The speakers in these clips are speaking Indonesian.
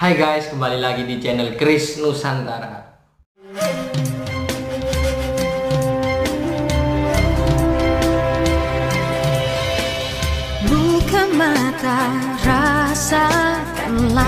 Hai guys, kembali lagi di channel Kris Nusantara. Buka mata, rasakanlah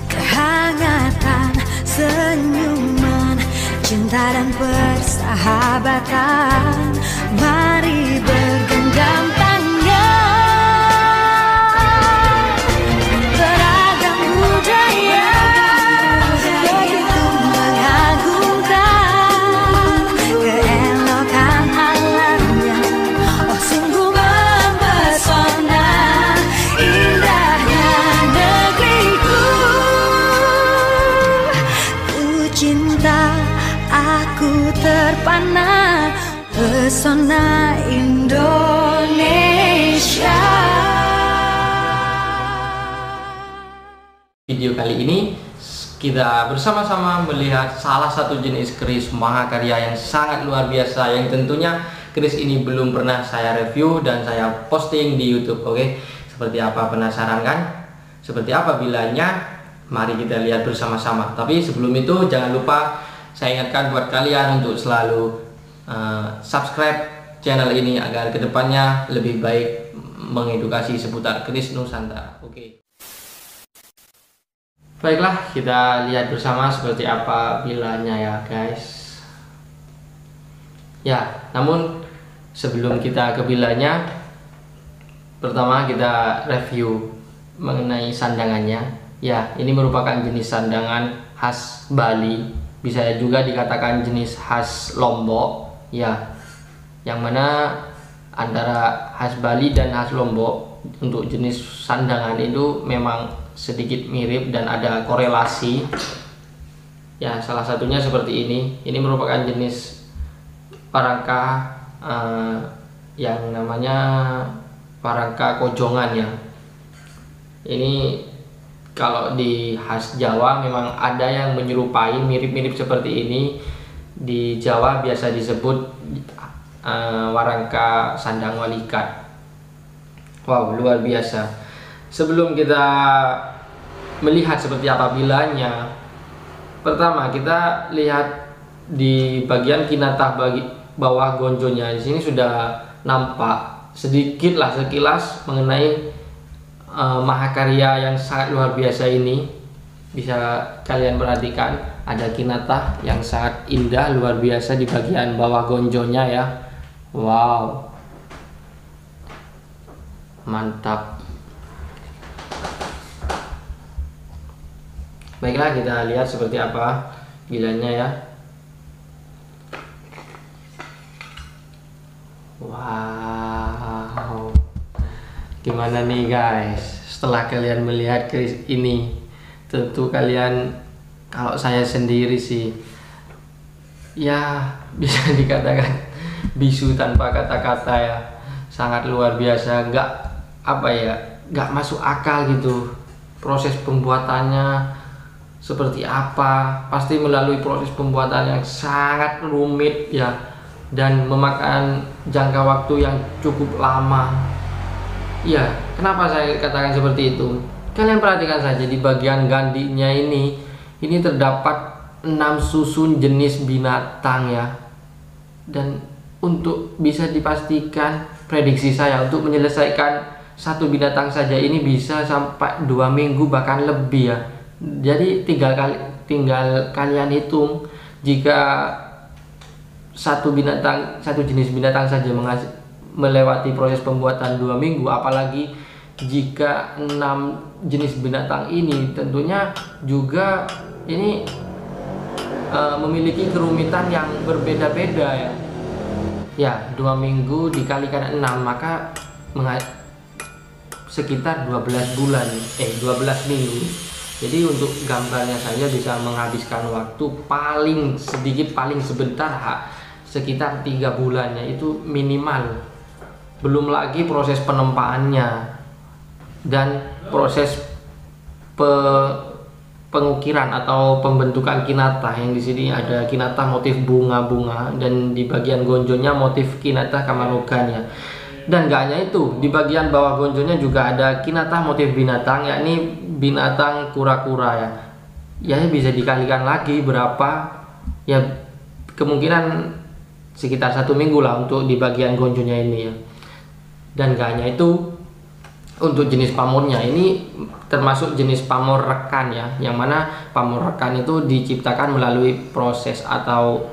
kehangatan, senyuman, cinta dan persahabatan. Mari bergenggam tangan, beragam budaya begitu mengagumkan, keelokan alamnya oh sungguh mempesona. Indahnya negeriku, ku cinta, aku terpana pesona Indonesia. Video kali ini kita bersama-sama melihat salah satu jenis keris mahakarya yang sangat luar biasa, yang tentunya keris ini belum pernah saya review dan saya posting di YouTube. Oke, seperti apa, penasaran kan? Seperti apa bilanya? Mari kita lihat bersama-sama. Tapi sebelum itu jangan lupa saya ingatkan buat kalian untuk selalu subscribe channel ini agar kedepannya lebih baik mengedukasi seputar keris Nusantara. Oke. Baiklah, kita lihat bersama seperti apa bilanya ya guys. Ya, namun sebelum kita ke bilanya, pertama kita review mengenai sandangannya. Ya, ini merupakan jenis sandangan khas Bali, bisa juga dikatakan jenis khas Lombok. Ya, yang mana antara khas Bali dan khas Lombok untuk jenis sandangan itu memang sedikit mirip dan ada korelasi. Ya, salah satunya seperti ini. Ini merupakan jenis parangka yang namanya parangka kojongan ya. Ini kalau di khas Jawa memang ada yang menyerupai mirip-mirip seperti ini. Di Jawa biasa disebut warangka sandang walikat. Wow, luar biasa. Sebelum kita melihat seperti apa bilanya, pertama kita lihat di bagian kinatah bawah gonjonya. Di sini sudah nampak sedikit lah sekilas mengenai mahakarya yang sangat luar biasa ini. Bisa kalian perhatikan ada kinatah yang sangat indah luar biasa di bagian bawah gonjonya ya. Wow, mantap. Baiklah, kita lihat seperti apa bilanya ya. Wow, gimana nih guys setelah kalian melihat keris ini? Tentu kalian, kalau saya sendiri sih ya bisa dikatakan bisu tanpa kata-kata ya. Sangat luar biasa, nggak masuk akal gitu proses pembuatannya seperti apa. Pasti melalui proses pembuatan yang sangat rumit ya, dan memakan jangka waktu yang cukup lama. Ya, kenapa saya katakan seperti itu? Kalian perhatikan saja di bagian gandinya ini terdapat 6 susun jenis binatang ya. Dan untuk bisa dipastikan, prediksi saya untuk menyelesaikan satu binatang saja ini bisa sampai 2 minggu bahkan lebih ya. Jadi tinggal kalian hitung, jika satu jenis binatang saja melewati proses pembuatan 2 minggu, apalagi jika 6 jenis binatang ini tentunya juga ini memiliki kerumitan yang berbeda-beda ya. Ya, 2 minggu dikalikan 6 maka sekitar 12 minggu. Jadi untuk gambarnya saja bisa menghabiskan waktu paling sedikit, paling sebentar sekitar 3 bulannya itu minimal. Belum lagi proses penempaannya dan proses pengukiran atau pembentukan kinatah, yang di sini ada kinatah motif bunga-bunga dan di bagian gonjonya motif kinatah Kamarogan ya. Dan gak hanya itu, di bagian bawah gonjonya juga ada kinatah motif binatang, yakni binatang kura-kura ya. Ya bisa dikalikan lagi berapa ya, kemungkinan sekitar 1 minggu lah untuk di bagian gonjonya ini ya. Dan gak hanya itu, untuk jenis pamornya ini termasuk jenis pamor rekan ya, yang mana pamor rekan itu diciptakan melalui proses atau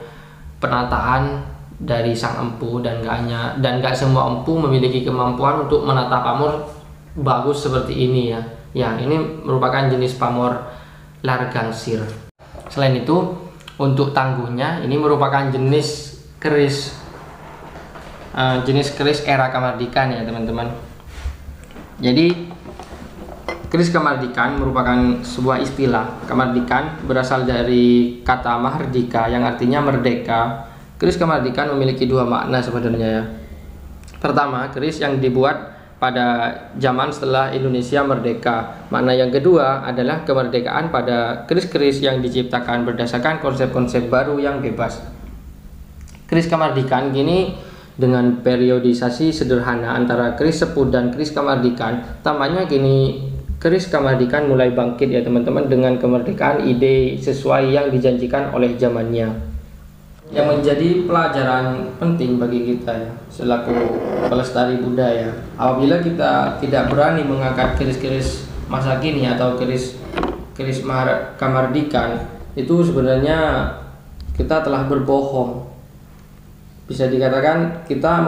penataan dari sang empu, dan gak semua empu memiliki kemampuan untuk menata pamor bagus seperti ini ya. Ya, ini merupakan jenis pamor largansir. Selain itu, untuk tangguhnya ini merupakan jenis keris era kemerdekaan ya teman-teman. Jadi keris kemerdekaan merupakan sebuah istilah. Kemerdekaan berasal dari kata mahardika yang artinya merdeka. Keris kemerdekaan memiliki 2 makna sebenarnya ya. Pertama, keris yang dibuat pada zaman setelah Indonesia merdeka. Makna yang kedua adalah kemerdekaan pada keris-keris yang diciptakan berdasarkan konsep-konsep baru yang bebas. Keris kemerdekaan gini dengan periodisasi sederhana antara keris sepuh dan keris kemerdekaan. Tampaknya gini, keris kemerdekaan mulai bangkit ya teman-teman, dengan kemerdekaan ide sesuai yang dijanjikan oleh zamannya. Yang menjadi pelajaran penting bagi kita ya, selaku pelestari budaya, apabila kita tidak berani mengangkat keris-keris masa kini atau keris kemerdekaan, itu sebenarnya kita telah berbohong. Bisa dikatakan kita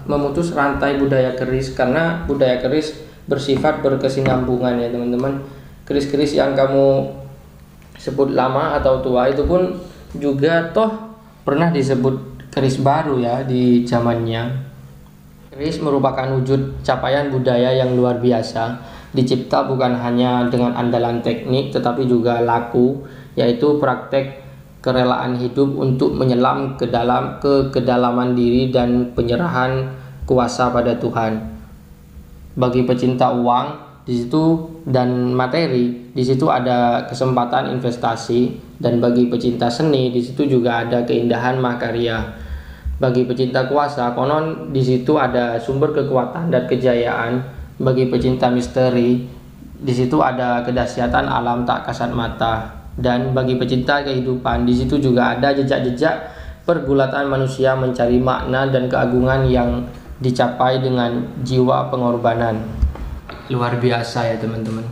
memutus rantai budaya keris, karena budaya keris bersifat berkesinambungan ya teman-teman. Keris-keris yang kamu sebut lama atau tua itu pun juga toh pernah disebut keris baru ya di zamannya. Keris merupakan wujud capaian budaya yang luar biasa, dicipta bukan hanya dengan andalan teknik tetapi juga laku, yaitu praktek kerelaan hidup untuk menyelam ke kedalaman diri dan penyerahan kuasa pada Tuhan. Bagi pecinta uang di situ dan materi, di situ ada kesempatan investasi, dan bagi pecinta seni di situ juga ada keindahan makarya. Bagi pecinta kuasa, konon di situ ada sumber kekuatan dan kejayaan. Bagi pecinta misteri, di situ ada kedahsyatan alam tak kasat mata. Dan bagi pecinta kehidupan, di situ juga ada jejak-jejak pergulatan manusia mencari makna dan keagungan yang dicapai dengan jiwa pengorbanan. Luar biasa ya teman-teman.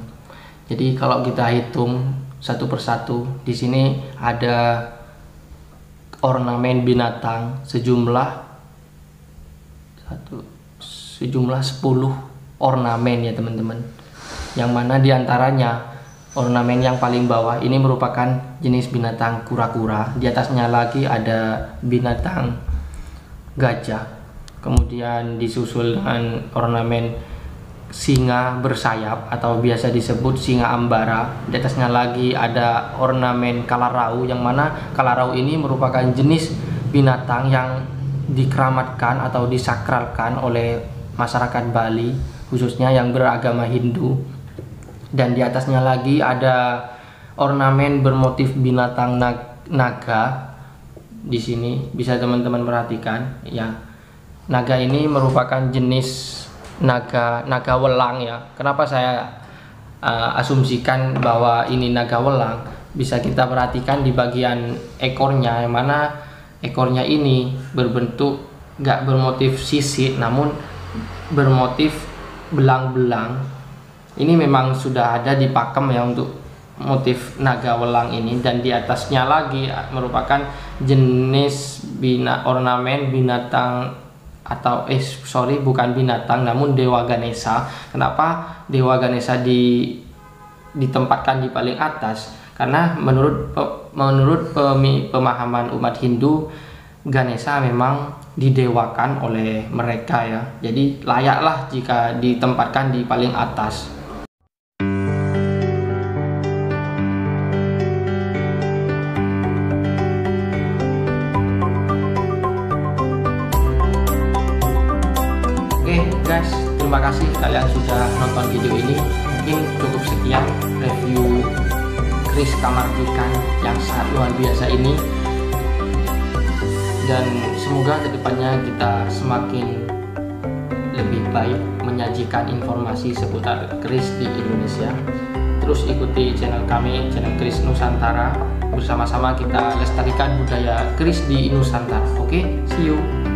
Jadi kalau kita hitung satu persatu, di sini ada ornamen binatang sejumlah 10 ornamen ya teman-teman. Yang mana diantaranya ornamen yang paling bawah ini merupakan jenis binatang kura-kura. Di atasnya lagi ada binatang gajah. Kemudian disusul dengan ornamen singa bersayap atau biasa disebut singa ambara. Di atasnya lagi ada ornamen kalarau, yang mana kalarau ini merupakan jenis binatang yang dikeramatkan atau disakralkan oleh masyarakat Bali, khususnya yang beragama Hindu. Dan di atasnya lagi ada ornamen bermotif binatang naga. Di sini bisa teman-teman perhatikan ya. Naga ini merupakan jenis naga welang ya. Kenapa saya asumsikan bahwa ini naga welang? Bisa kita perhatikan di bagian ekornya, yang mana ekornya ini berbentuk gak bermotif sisik, namun bermotif belang-belang. Ini memang sudah ada di pakem ya untuk motif naga welang ini. Dan di atasnya lagi merupakan jenis ornamen binatang atau bukan binatang namun Dewa Ganesha. Kenapa Dewa Ganesha ditempatkan di paling atas? Karena menurut pemahaman umat Hindu, Ganesha memang didewakan oleh mereka ya. Jadi layaklah jika ditempatkan di paling atas. Guys, terima kasih kalian sudah nonton video ini. Mungkin cukup sekian review keris kemerdekaan yang sangat luar biasa ini, dan semoga kedepannya kita semakin lebih baik menyajikan informasi seputar keris di Indonesia. kami channel Kris Nusantara. Bersama-sama kita lestarikan budaya Kris di Nusantara. Oke, see you.